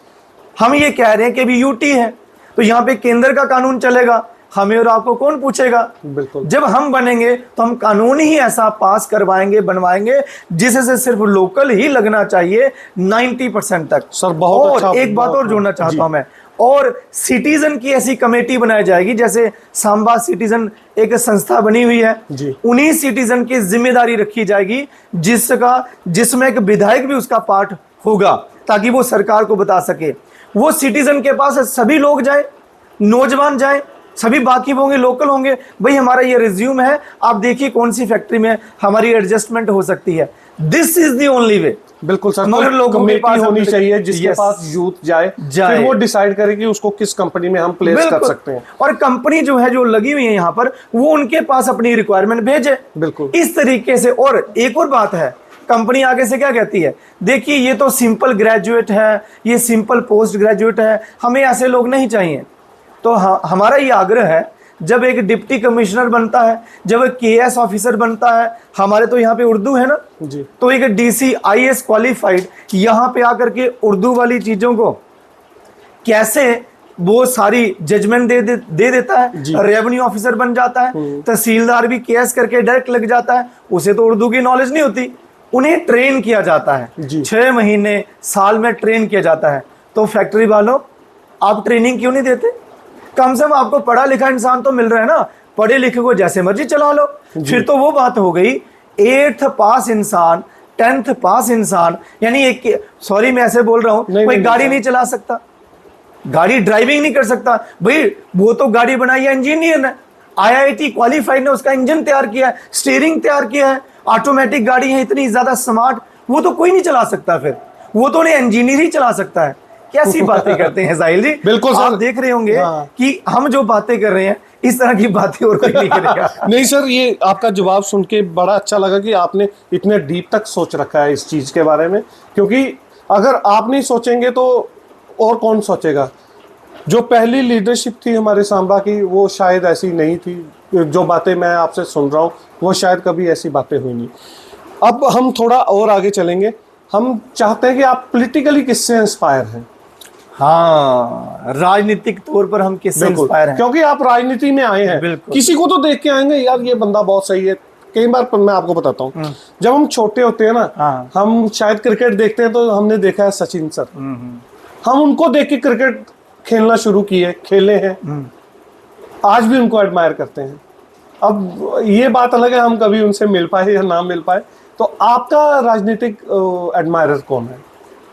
हम ये कह रहे हैं कि अभी यूटी है तो यहाँ पे केंद्र का कानून चलेगा, हमें और आपको कौन पूछेगा। बिल्कुल। जब हम बनेंगे तो हम कानून ही ऐसा पास करवाएंगे, बनवाएंगे जिससे सिर्फ लोकल ही लगना चाहिए 90% तक। सर बहुत और अच्छा, एक बात और जोड़ना चाहता हूं मैं, और सिटीजन की ऐसी कमेटी बनाई जाएगी, जैसे सांबा सिटीजन एक संस्था बनी हुई है, उन्हीं सिटीजन की जिम्मेदारी रखी जाएगी जिसमें एक विधायक भी उसका पार्ट होगा, ताकि वो सरकार को बता सके। वो सिटीजन के पास सभी लोग जाए, नौजवान जाए, सभी बाकी होंगे, लोकल होंगे, भाई हमारा ये रिज्यूम है, आप देखिए कौन सी फैक्ट्री में हमारी एडजस्टमेंट हो सकती है। This is the only way. बिल्कुल सर, मगर लोगों के पास होनी चाहिए जिसके पास यूथ जाए, फिर वो डिसाइड करे कि उसको किस कंपनी में हम प्लेस कर सकते हैं। और कंपनी जो है, जो लगी हुई है यहाँ पर, वो उनके पास अपनी रिक्वायरमेंट भेजे। बिल्कुल इस तरीके से। और एक और बात है, कंपनी आगे से क्या कहती है, देखिए ये तो सिंपल ग्रेजुएट है, ये सिंपल पोस्ट ग्रेजुएट है, हमें ऐसे लोग नहीं चाहिए। तो हमारा ये आग्रह है, जब एक डिप्टी कमिश्नर बनता है, जब एक केएस ऑफिसर बनता है, हमारे तो यहाँ पे उर्दू है ना जी, तो एक डीसी आईएएस क्वालिफाइड यहाँ पे आकर के उर्दू वाली चीजों को कैसे वो सारी जजमेंट दे देता है। रेवेन्यू ऑफिसर बन जाता है, तहसीलदार भी केएस करके डायरेक्ट लग जाता है, उसे तो उर्दू की नॉलेज नहीं होती। उन्हें ट्रेन किया जाता है, 6 महीने साल में ट्रेन किया जाता है। तो फैक्ट्री वालों, आप ट्रेनिंग क्यों नहीं देते? कम से कम आपको पढ़ा लिखा इंसान तो मिल रहा है ना, पढ़े लिखे को जैसे मर्जी चला लो। फिर तो वो बात हो गई 8th पास इंसान, 10th पास इंसान, यानी एक, सॉरी मैं ऐसे बोल रहा हूँ, कोई गाड़ी नहीं चला सकता, गाड़ी ड्राइविंग नहीं कर सकता। भाई वो तो गाड़ी बनाई है इंजीनियर ने, आईआईटी क्वालिफाइड ने उसका इंजन तैयार किया है, स्टीयरिंग तैयार किया है, ऑटोमेटिक गाड़ी है इतनी ज्यादा स्मार्ट, वो तो कोई नहीं चला सकता। फिर वो तो नहीं इंजीनियर ही चला सकता है। कैसी बातें करते हैं साहिल जी। बिल्कुल आप देख रहे होंगे कि हम जो बातें कर रहे हैं, इस तरह की बातें और कोई नहीं करेगा। नहीं सर, ये आपका जवाब सुन के बड़ा अच्छा लगा कि आपने इतने डीप तक सोच रखा है इस चीज के बारे में, क्योंकि अगर आप नहीं सोचेंगे तो और कौन सोचेगा। जो पहली लीडरशिप थी हमारे सांबा की, वो शायद ऐसी नहीं थी। जो बातें मैं आपसे सुन रहा हूँ वो शायद कभी ऐसी बातें हुई नहीं। अब हम थोड़ा और आगे चलेंगे। हम चाहते हैं कि आप पॉलिटिकली किससे इंस्पायर हैं? हाँ, राजनीतिक तौर पर हम किससे इंस्पायर हैं? क्योंकि आप राजनीति में आए हैं, किसी को तो देख के आएंगे, यार ये बंदा बहुत सही है। कई बार मैं आपको बताता हूँ, जब हम छोटे होते हैं ना, हम शायद क्रिकेट देखते हैं तो हमने देखा है सचिन सर, हम उनको देख के क्रिकेट खेलना शुरू किए, खेले हैं, आज भी उनको एडमायर करते हैं। अब ये बात अलग है हम कभी उनसे मिल पाए या ना मिल पाए। तो आपका राजनीतिक एडमायरर कौन है?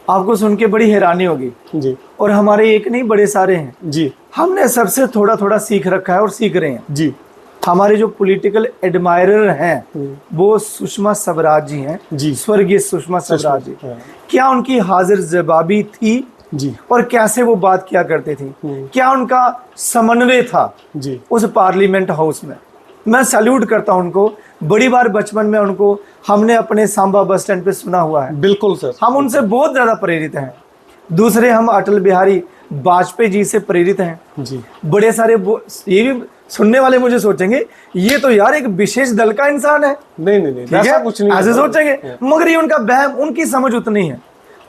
आपको सुन के बड़ी हैरानी होगी जी। और हमारे एक नहीं बड़े सारे हैं जी। हमने सबसे थोड़ा थोड़ा सीख रखा है और सीख रहे हैं जी। हमारे जो पॉलिटिकल एडमायरर हैं वो सुषमा स्वराज जी हैं जी, स्वर्गीय सुषमा स्वराज जी। क्या उनकी हाजिर जवाबी थी जी, और कैसे वो बात किया करते थे, क्या उनका समन्वय था जी उस पार्लियामेंट हाउस में। मैं सैल्यूट करता हूं उनको। बड़ी बार बचपन में उनको हमने अपने सांबा बस स्टैंड पे सुना हुआ है। बिल्कुल सर, हम उनसे बहुत ज्यादा प्रेरित हैं। दूसरे, हम अटल बिहारी वाजपेयी जी से प्रेरित हैं जी। बड़े सारे ये भी सुनने वाले मुझे सोचेंगे ये तो यार एक विशेष दल का इंसान है। नहीं, ऐसा कुछ नहीं, ऐसे सोचेंगे, मगर ये उनका वहम, उनकी समझ उतनी है।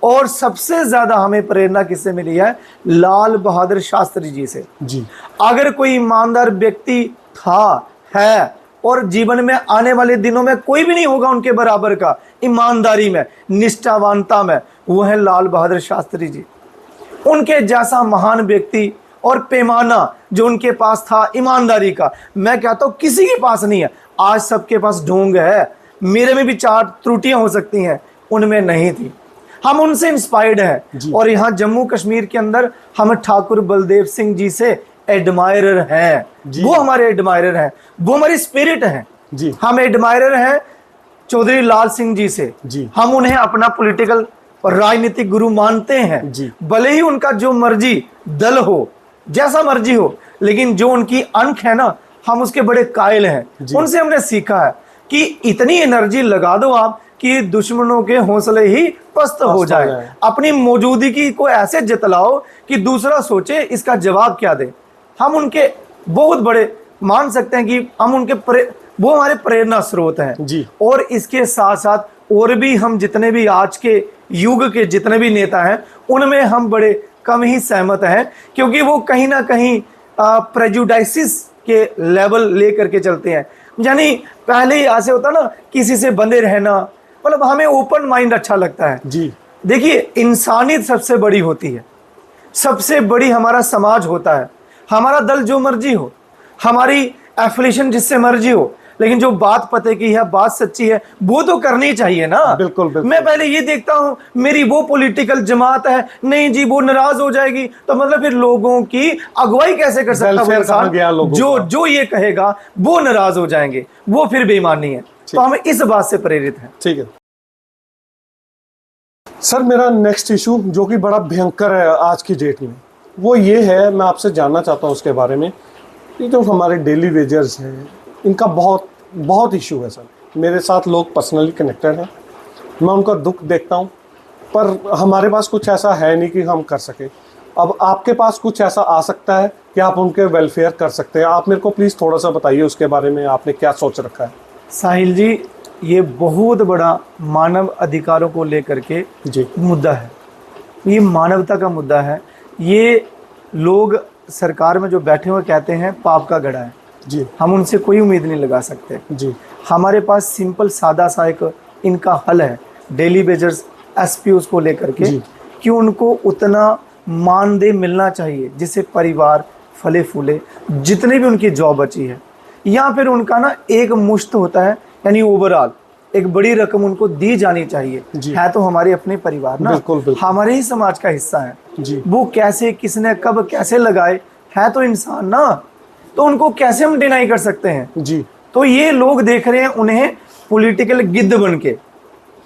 और सबसे ज्यादा हमें प्रेरणा किससे मिली है? लाल बहादुर शास्त्री जी से जी। अगर कोई ईमानदार व्यक्ति था, है, और जीवन में आने वाले दिनों में कोई भी नहीं होगा उनके बराबर का ईमानदारी में, निष्ठावानता में, वो है लाल बहादुर शास्त्री जी। उनके जैसा महान व्यक्ति और पैमाना जो उनके पास था ईमानदारी का, मैं कहता हूं किसी के पास नहीं है। आज सबके पास ढोंग है, मेरे में भी 4 त्रुटियां हो सकती हैं, उनमें नहीं थी। हम उनसे इंस्पायर्ड हैं। और यहाँ जम्मू कश्मीर के अंदर हम ठाकुर बलदेव सिंह जी से एडमायरर हैं। वो हमारे एडमायरर हैं, वो हमारी स्पिरिट हैं जी। हम एडमायरर हैं चौधरी लाल सिंह जी से जी। हम उन्हें अपना पॉलिटिकल और राजनीतिक गुरु मानते हैं जी। भले ही उनका जो मर्जी दल हो, जैसा मर्जी हो, लेकिन जो उनकी अंक है ना, हम उसके बड़े कायल हैं। उनसे हमने सीखा है। कि इतनी एनर्जी लगा दो आप कि दुश्मनों के हौसले ही पस्त हो जाए। अपनी मौजूदगी को ऐसे जतलाओ कि दूसरा सोचे इसका जवाब क्या दे। हम उनके बहुत बड़े मान सकते हैं कि हम उनके वो हमारे प्रेरणा स्रोत हैं जी। और इसके साथ साथ और भी हम जितने भी आज के युग के जितने भी नेता हैं उनमें हम बड़े कम ही सहमत हैं, क्योंकि वो कहीं ना कहीं प्रेजुडाइसिस के लेवल ले करके चलते हैं। यानी पहले ही ऐसे होता ना, किसी से बंधे रहना, मतलब हमें ओपन माइंड अच्छा लगता है जी। देखिए, इंसानियत सबसे बड़ी होती है, सबसे बड़ी हमारा समाज होता है। हमारा दल जो मर्जी हो, हमारी एफिलिएशन जिससे मर्जी हो, लेकिन जो बात पते की है, बात सच्ची है, वो तो करनी चाहिए ना। बिल्कुल, बिल्कुल। मैं पहले ये देखता हूं मेरी वो पॉलिटिकल जमात है, नहीं जी वो नाराज हो जाएगी, तो मतलब फिर लोगों की अगुवाई कैसे कर सकता है इंसान जो ये कहेगा वो नाराज हो जाएंगे, वो फिर बेईमानी है। तो हमें इस बात से प्रेरित है। ठीक है सर, मेरा नेक्स्ट इशू जो कि बड़ा भयंकर है आज की डेट में, वो ये है, मैं आपसे जानना चाहता हूँ उसके बारे में कि जो हमारे डेली वेजर्स हैं इनका बहुत बहुत इशू है सर। मेरे साथ लोग पर्सनली कनेक्टेड हैं, मैं उनका दुख देखता हूँ, पर हमारे पास कुछ ऐसा है नहीं कि हम कर सकें। अब आपके पास कुछ ऐसा आ सकता है कि आप उनके वेलफेयर कर सकते हैं। आप मेरे को प्लीज़ थोड़ा सा बताइए उसके बारे में, आपने क्या सोच रखा है। साहिल जी, ये बहुत बड़ा मानव अधिकारों को लेकर के जी मुद्दा है, ये मानवता का मुद्दा है। ये लोग सरकार में जो बैठे हुए कहते हैं पाप का गड़ा है जी, हम उनसे कोई उम्मीद नहीं लगा सकते जी। हमारे पास सिंपल सादा सा एक इनका हल है डेली वेजर्स एसपीओ को लेकर के कि उनको उतना मानदेय मिलना चाहिए जिससे परिवार फले फूले, जितने भी उनकी जॉब बची है, या फिर उनका ना एक मुश्त होता है, यानी ओवरऑल एक बड़ी रकम उनको दी जानी चाहिए। है तो हमारे अपने परिवार ना, बिल्कुल, बिल्कुल। हमारे ही समाज का हिस्सा है जी। वो कैसे किसने कब कैसे लगाए, है तो इंसान ना, तो उनको कैसे हम डिनाई कर सकते हैं जी। तो ये लोग देख रहे हैं उन्हें पॉलिटिकल गिद्ध बन के,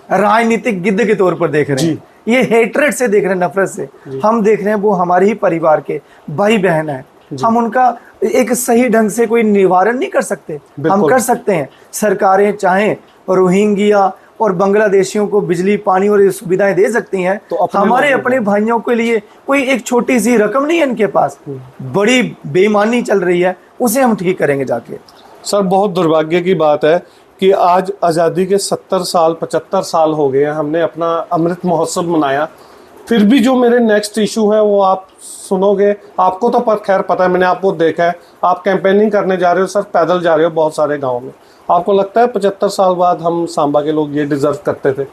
राजनीतिक गिद्ध के तौर पर देख रहे हैं, ये हेट्रेड से देख रहे हैं, नफरत से। हम देख रहे हैं वो हमारे ही परिवार के भाई बहन है, हम उनका एक सही ढंग से कोई निवारण नहीं कर सकते। हम कर सकते हैं, सरकारें चाहें रोहिंग्या और बांग्लादेशियों को बिजली पानी और सुविधाएं दे सकती हैं, तो हमारे अपने भाइयों के लिए कोई एक छोटी सी रकम नहीं है इनके पास, बड़ी बेईमानी चल रही है, उसे हम ठीक करेंगे जाके। सर, बहुत दुर्भाग्य की बात है कि आज आज़ादी के 70 साल 75 साल हो गए हैं, हमने अपना अमृत महोत्सव मनाया, फिर भी जो मेरे नेक्स्ट इशू है वो आप सुनोगे। आपको तो पर खैर पता है, मैंने आपको देखा है, आप कैंपेनिंग करने जा रहे हो सर, पैदल जा रहे हो बहुत सारे गाँव में। आपको लगता है 75 साल बाद हम सांबा के लोग ये डिजर्व करते थे?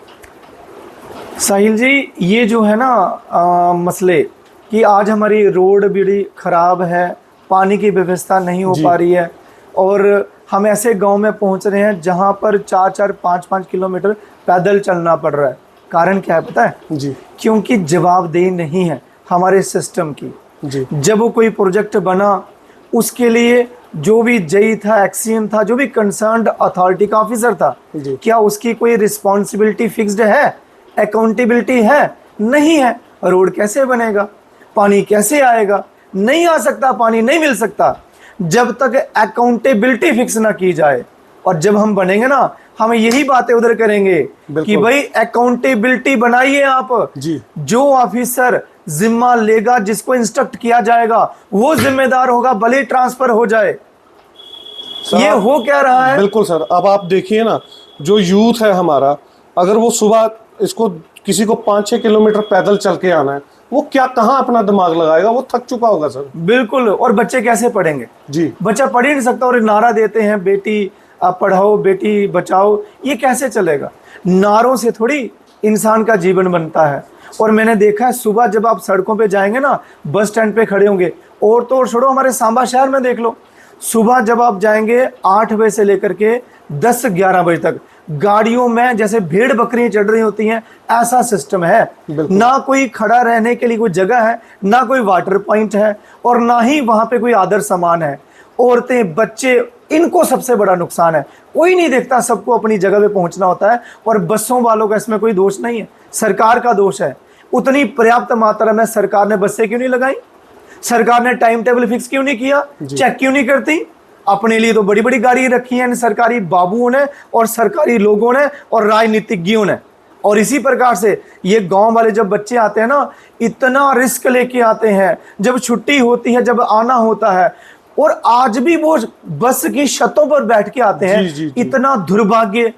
साहिल जी, ये जो है ना मसले कि आज हमारी रोड बड़ी ख़राब है, पानी की व्यवस्था नहीं हो पा रही है, और हम ऐसे गांव में पहुंच रहे हैं जहां पर 4-4, 5-5 किलोमीटर पैदल चलना पड़ रहा है। कारण क्या है पता है जी? क्योंकि जवाबदेही नहीं है हमारे सिस्टम की जी। जब वो कोई प्रोजेक्ट बना, उसके लिए जो भी जेई था, एक्सीएम था, जो भी कंसर्न्ड अथॉरिटी का ऑफिसर था, क्या उसकी कोई रिस्पॉन्सिबिलिटी फिक्स्ड है, अकाउंटेबिलिटी है? नहीं है। रोड कैसे बनेगा, पानी कैसे आएगा? नहीं आ सकता, पानी नहीं मिल सकता जब तक अकाउंटेबिलिटी फिक्स ना की जाए। और जब हम बनेंगे ना, हम यही बातें उधर करेंगे कि भाई अकाउंटेबिलिटी बनाइए आप जी। जो ऑफिसर जिम्मा लेगा, जिसको इंस्ट्रक्ट किया जाएगा वो जिम्मेदार होगा, भले ट्रांसफर हो जाए। ये हो क्या रहा है? बिल्कुल सर। अब आप देखिए ना, जो यूथ है हमारा, अगर वो सुबह इसको किसी को 5-6 किलोमीटर पैदल चल के आना है, वो क्या कहाँ अपना दिमाग लगाएगा? वो थक चुका होगा सर। बिल्कुल। और बच्चे कैसे पढ़ेंगे जी? बच्चा पढ़ ही नहीं सकता, और नारा देते हैं बेटी पढ़ाओ बेटी बचाओ, ये कैसे चलेगा? नारों से थोड़ी इंसान का जीवन बनता है। और मैंने देखा है सुबह जब आप सड़कों पे जाएंगे ना, बस स्टैंड पे खड़े होंगे, और तो और छोड़ो, हमारे सांबा शहर में देख लो, सुबह जब आप जाएंगे 8 बजे से लेकर के 10-11 बजे तक गाड़ियों में जैसे भेड़ बकरियां चढ़ रही होती हैं, ऐसा सिस्टम है। ना कोई खड़ा रहने के लिए कोई जगह है, ना कोई वाटर पॉइंट है, और ना ही वहां पे कोई आदर सामान है। औरतें, बच्चे, इनको सबसे बड़ा नुकसान है। कोई नहीं देखता, सबको अपनी जगह पे पहुंचना होता है। और बसों वालों का इसमें कोई दोष नहीं है, सरकार का दोष है। उतनी पर्याप्त मात्रा में सरकार ने बसें क्यों नहीं लगाई? सरकार ने टाइम टेबल फिक्स क्यों नहीं किया? चेक क्यों नहीं करती? अपने लिए तो बड़ी बड़ी गाड़ी रखी है सरकारी बाबुओं ने और सरकारी लोगों ने और राजनीतिज्ञों ने। और इसी प्रकार से ये गांव वाले जब बच्चे आते हैं ना, इतना रिस्क लेके आते हैं, जब छुट्टी होती है, जब आना होता है, और आज भी वो बस की छतों पर बैठ के आते हैं। जी। इतना दुर्भाग्य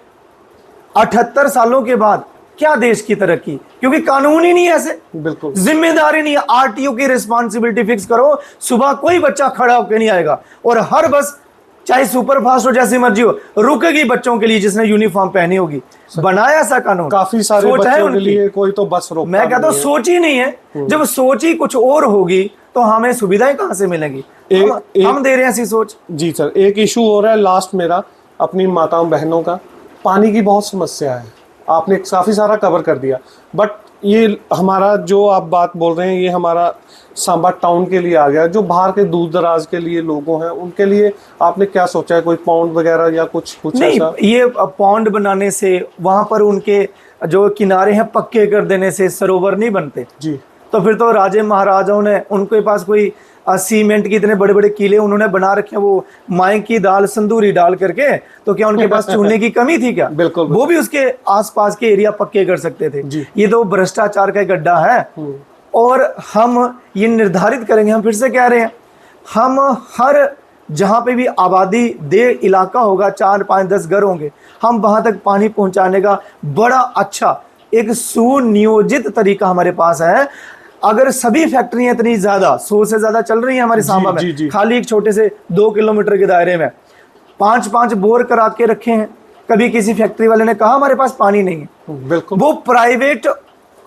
78 सालों के बाद क्या देश की तरक्की, क्योंकि कानून ही नहीं है ऐसे, बिल्कुल जिम्मेदारी नहीं है। आरटीओ की रिस्पॉन्सिबिलिटी फिक्स करो, सुबह कोई बच्चा खड़ा होकर नहीं आएगा और हर बस चाहे सुपर फास्ट हो जैसी मर्जी हो रुकेगी बच्चों के लिए जिसने यूनिफॉर्म पहनी होगी। बनाया ऐसा कानून, काफी सारे सोच है बच्चों के उनकी। लिए, कोई तो बस रोकता मैं कहता हूँ सोच ही नहीं है। जब सोच ही कुछ और होगी तो हमें सुविधाएं कहां से मिलेंगी? हम दे रहे हैं ऐसी सोच। जी सर, एक इशू हो रहा है लास्ट मेरा, अपनी माताओं बहनों का, पानी की बहुत समस्या है। आपने काफ़ी सारा कवर कर दिया, बट ये हमारा जो आप बात बोल रहे हैं ये हमारा सांबा टाउन के लिए आ गया। जो बाहर के दूर दराज के लिए लोगों हैं उनके लिए आपने क्या सोचा है, कोई पॉन्ड वगैरह या कुछ नहीं ऐसा? ये पॉन्ड बनाने से, वहां पर उनके जो किनारे हैं पक्के कर देने से सरोवर नहीं बनते। जी। तो फिर तो राजे महाराजाओं ने, उनके पास कोई सीमेंट के इतने बड़े बड़े किले उन्होंने बना रखे हैं, वो माई की दाल संदूरी डाल करके, तो क्या उनके पास चूने की कमी थी क्या? बिल्कुल। वो भी उसके आसपास के एरिया पक्के कर सकते थे। जी। ये तो भ्रष्टाचार का गड्ढा है। और हम ये निर्धारित करेंगे, हम फिर से कह रहे हैं, हम हर जहां पे भी आबादी दे इलाका होगा, 4, 5, 10 घर होंगे, हम वहां तक पानी पहुंचाने का बड़ा अच्छा एक सुनियोजित तरीका हमारे पास है। अगर सभी फैक्ट्रियां इतनी ज्यादा 100 से ज्यादा चल रही हैं हमारे सांबा में, खाली एक छोटे से 2 किलोमीटर के दायरे में 5-5 बोर करा के रखे हैं, कभी किसी फैक्ट्री वाले ने कहा हमारे पास पानी नहीं है। बिल्कुल। वो प्राइवेट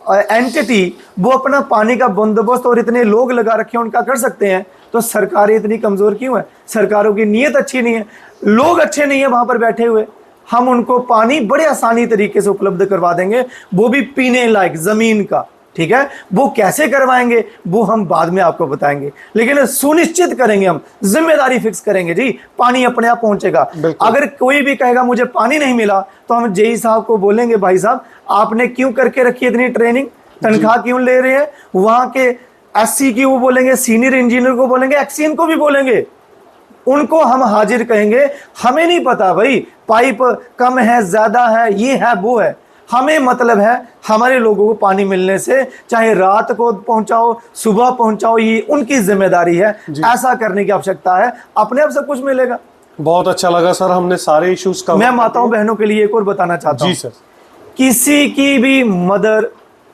एंटिटी वो अपना पानी का बंदोबस्त और इतने लोग लगा रखे हैं उनका कर सकते हैं, तो सरकारें इतनी कमजोर क्यों है? सरकारों की नीयत अच्छी नहीं है, लोग अच्छे नहीं है वहां पर बैठे हुए। हम उनको पानी बड़े आसानी तरीके से उपलब्ध करवा देंगे, वो भी पीने लायक जमीन का। ठीक है, वो कैसे करवाएंगे वो हम बाद में आपको बताएंगे, लेकिन सुनिश्चित करेंगे, हम जिम्मेदारी फिक्स करेंगे जी, पानी अपने आप पहुंचेगा। अगर कोई भी कहेगा मुझे पानी नहीं मिला, तो हम जेई साहब को बोलेंगे भाई साहब आपने क्यों करके रखी इतनी ट्रेनिंग, तनख्वाह क्यों ले रहे हैं? वहां के एससी की वो बोलेंगे, सीनियर इंजीनियर को बोलेंगे, एक्सीएन को भी बोलेंगे, उनको हम हाजिर कहेंगे। हमें नहीं पता भाई पाइप कम है ज्यादा है ये है वो है, हमें मतलब है हमारे लोगों को पानी मिलने से, चाहे रात को पहुंचाओ सुबह पहुंचाओ, ये उनकी जिम्मेदारी है। ऐसा करने की आवश्यकता है, अपने आप सब कुछ मिलेगा। बहुत अच्छा लगा सर, हमने सारे इश्यूज का। मैं माताओं बहनों के लिए एक और बताना चाहता हूँ। जी सर। किसी की भी मदर,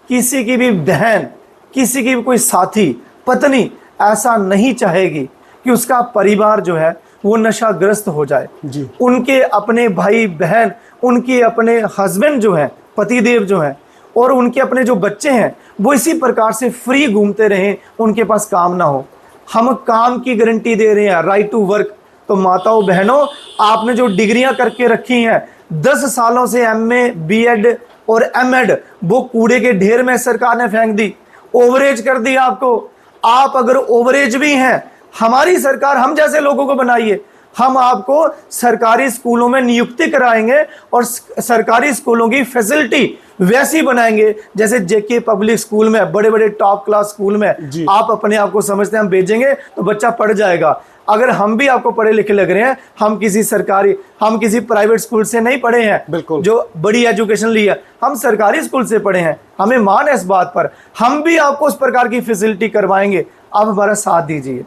किसी की भी बहन, किसी की भी कोई साथी पत्नी ऐसा नहीं चाहेगी कि उसका परिवार जो है वो नशाग्रस्त हो जाए। जी। उनके अपने भाई बहन, उनके अपने हस्बैंड जो है, पतिदेव जो है, और उनके अपने जो बच्चे हैं वो इसी प्रकार से फ्री घूमते रहें, उनके पास काम ना हो। हम काम की गारंटी दे रहे हैं, राइट टू वर्क। तो माताओं बहनों, आपने जो डिग्रियां करके रखी हैं 10 सालों से, एमए बीएड और एमएड, वो कूड़े के ढेर में सरकार ने फेंक दी, ओवरेज कर दी आपको। आप अगर ओवरेज भी हैं, हमारी सरकार हम जैसे लोगों को बनाइए, हम आपको सरकारी स्कूलों में नियुक्ति कराएंगे और सरकारी स्कूलों की फैसिलिटी वैसी बनाएंगे जैसे जेके पब्लिक स्कूल में, बड़े बड़े टॉप क्लास स्कूल में आप अपने आप को समझते हैं हम भेजेंगे तो बच्चा पढ़ जाएगा। अगर हम भी आपको पढ़े लिखे लग रहे हैं, हम किसी प्राइवेट स्कूल से नहीं पढ़े हैं, बिल्कुल, जो बड़ी एजुकेशन ली है, हम सरकारी स्कूल से पढ़े हैं, हमें मान है इस बात पर। हम भी आपको उस प्रकार की फैसिलिटी करवाएंगे, आप हमारा साथ दीजिए,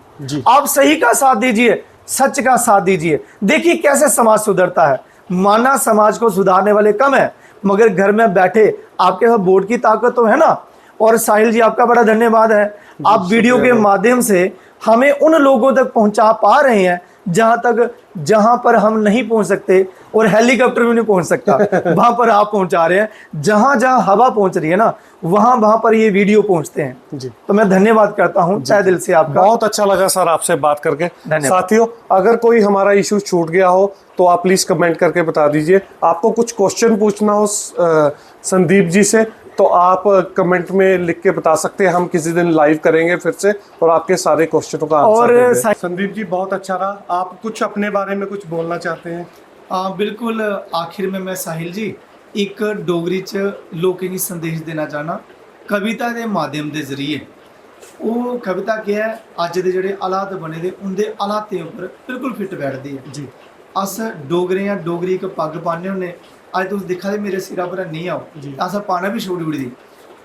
आप सही का साथ दीजिए, सच का साथ दीजिए। देखिए कैसे समाज सुधरता है। माना समाज को सुधारने वाले कम है, मगर घर में बैठे आपके पास बोर्ड की ताकत तो है ना। और साहिल जी आपका बड़ा धन्यवाद है, आप वीडियो के माध्यम से हमें उन लोगों तक पहुंचा पा रहे हैं जहां पर हम नहीं पहुंच सकते और हेलीकॉप्टर भी नहीं पहुंच सकता, वहां पर आप पहुंचा रहे हैं। जहां जहां हवा पहुंच रही है ना, वहां पर ये वीडियो पहुंचते हैं जी। तो मैं धन्यवाद करता हूं तहे दिल से आपका। बहुत अच्छा लगा सर आपसे बात करके। साथियों, अगर कोई हमारा इशू छूट गया हो तो आप प्लीज कमेंट करके बता दीजिए। आपको कुछ क्वेश्चन पूछना हो संदीप जी से तो आप कमेंट में लिख के बता सकते हैं, हम किसी दिन लाइव करेंगे फिर से और आपके सारे क्वेश्चनों का आंसर। संदीप जी बहुत अच्छा रहा, आप कुछ अपने बारे में कुछ बोलना चाहते हैं? बिल्कुल, आखिर में मैं साहिल जी एक डोगरी च लोकें गी संदेश देना चाहना, कविता के माध्यम के जरिए ਉਹ ਕਵਿਤਾ ਕੀ ਹੈ ਅੱਜ ਦੇ ਜਿਹੜੇ ਹਾਲਾਤ ਬਣੇ ਦੇ ਉਹਦੇ ਹਾਲਾਤਾਂ ਉੱਪਰ ਬਿਲਕੁਲ ਫਿੱਟ ਬੈਠਦੀ ਹੈ जी अस डोगरे हैं डोगरी एक पग पाने होने अज तुम दिखा दे मेरे सिरा पर नहीं आओ जी। अस पाना भी छोड़ी उड़ी दी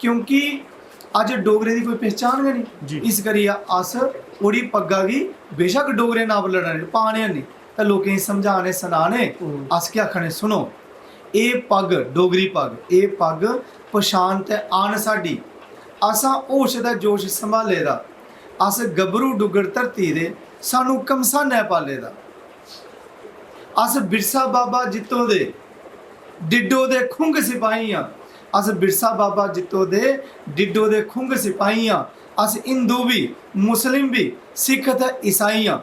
क्योंकि अज डोगरे की कोई पहचान गै जी। नहीं इस करियै अस ओड़ी पग्गा गी बेशक डोगरे नाम लड़ने पाने नहीं तो लोकें समझाने सनाने अस क्या आखने सुनो ये पग डोगरी पग ये पग पछाण ते आन साडी असां होश दा जोश संभाले दा अस गबरू डुगर धरती दे सानू कमसाने पाले दा अस बिरसा बाबा जित्तो दे डिडो दे खुंग सिपाही हाँ अस बिरसा बाबा जित्तो दे डिडो दे खुंग सिपाही हाँ अस हिंदू भी मुस्लिम भी सिख ते ईसाई हाँ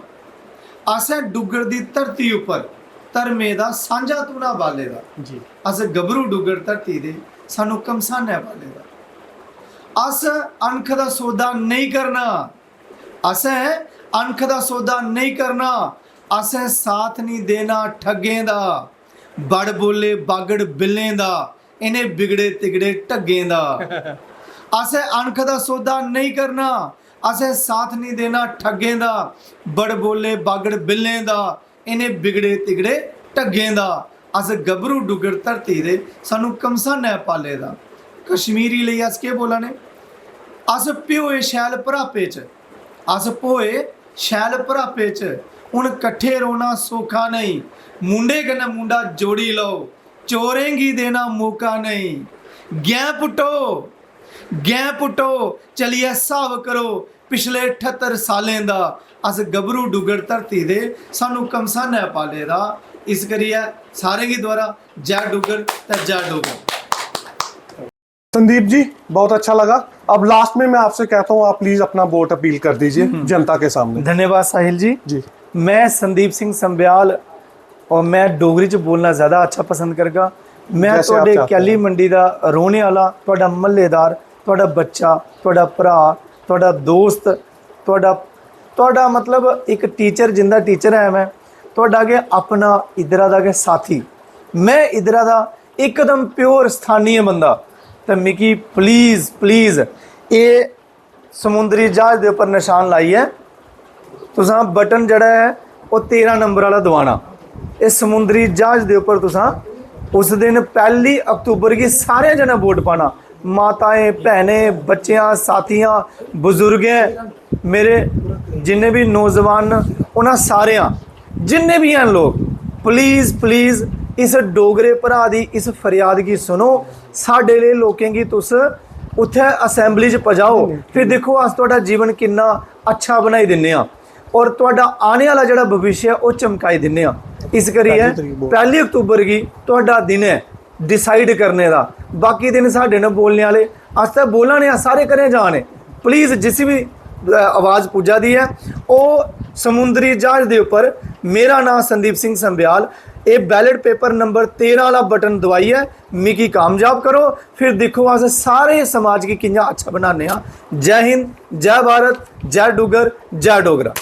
अस डुगर दी धरती उपर धर्मे दा सांझा तूना बाले दा जी अस गबरू डुगर धरती दे सानू कमसाने वाले दा अस अनख दा सौदा नहीं करना अस अनख दा सौदा नहीं करना असें साथ नहीं देना ठगें दा बड़ बोले बागड़ बिल्लें दा इन्हें बिगड़े तिगड़े ढग्गें दा असें अनख दा सौदा नहीं करना असें साथ नहीं देना ठगें दा बड़ बोले बागड़ बिल्लें दा इन्हें बिगड़े तिगड़े ढग्गें दा अस गबरू डुगर धरती दे सानू कमसाने पाले दा कश्मीरी लेई अस केह् बोला ने अस प्योए शैल भरापे च अस पोए शैल भरापे च हुण कट्ठे रोना सौखा नहीं मुंडे कन्नै मुंडा जोड़ी लो चोरेंगी देना मौका नहीं गैं पुट्टो चलिए हिसाब करो पिछले 78 सालें दा अस गबरू डुगर धरती दे सानू कमसाने पाले दा इस करियै सारें गी द्वारा जय डुगर ते जय डोगर। संदीप जी बहुत अच्छा लगा। अब लास्ट में मैं आपसे कहता हूँ आप प्लीज अपना वोट अपील कर दीजिए जनता के सामने। धन्यवाद साहिल जी। जी मैं संदीप सिंह संबियाल और मैं डोगरी च बोलना ज़्यादा अच्छा पसंद करगा। मैं जैसे आप तुहाडे चाहते कैली हैं। मंडी दा रोने वाला तुहाडा महल्लेदार तुहाडा बच्चा तुहाडा भरा तुहाडा दोस्त तुहाडा मतलब एक टीचर जिंदा टीचर है मैं तुहाडा के अपना इधरा दा के साथी मैं इधरा दा एकदम प्योर स्थानीय बंदा तो मिगी प्लीज़ ये समुंदरी जहाज के उपर निशान लाइए तुसां बटन जड़ा है वो 13 नंबर वाला दबाना इस समुंदरी जहाज के उपर तुसां उस दिन 1 अक्तूबर की सारे जने वोट पाना माताएं भैनें बच्चियां साथियां बुजुर्ग मेरे जिन्ने भी नौजवान उन्होंने सारे जिन्ने भी हैं लोग प्लीज़ इस डोगरे भरा दी इस फरियाद की सुनो साढ़े लिए लोकें गी तुस उत्थे असैंबली च पजाओ फिर देखो अस तुहाडा जीवन कितना अच्छा बनाई दिन्ने आं और तुहाडा आने वाला जिहड़ा भविष्य है वो चमकाई दिन्ने आं इस करियै 1 अक्तूबर की तुहाडा दिन है डिसाइड करने का बाकी दिन साढ़े ने बोलने वाले अस तो बोला ने सारे घरें जाने प्लीज़ जिस भी आवाज़ पुज्जा दी है वो समुंदरी जहाज के उपर मेरा नाम संदीप सिंह संबियाल ये बैलेट पेपर नंबर 13 वाला बटन दबाइए मिगी कामयाब करो फिर देखो अस सारे समाज की कि'यां अच्छा बनाने जय हिंद जय भारत जय डुगर जय डोगरा।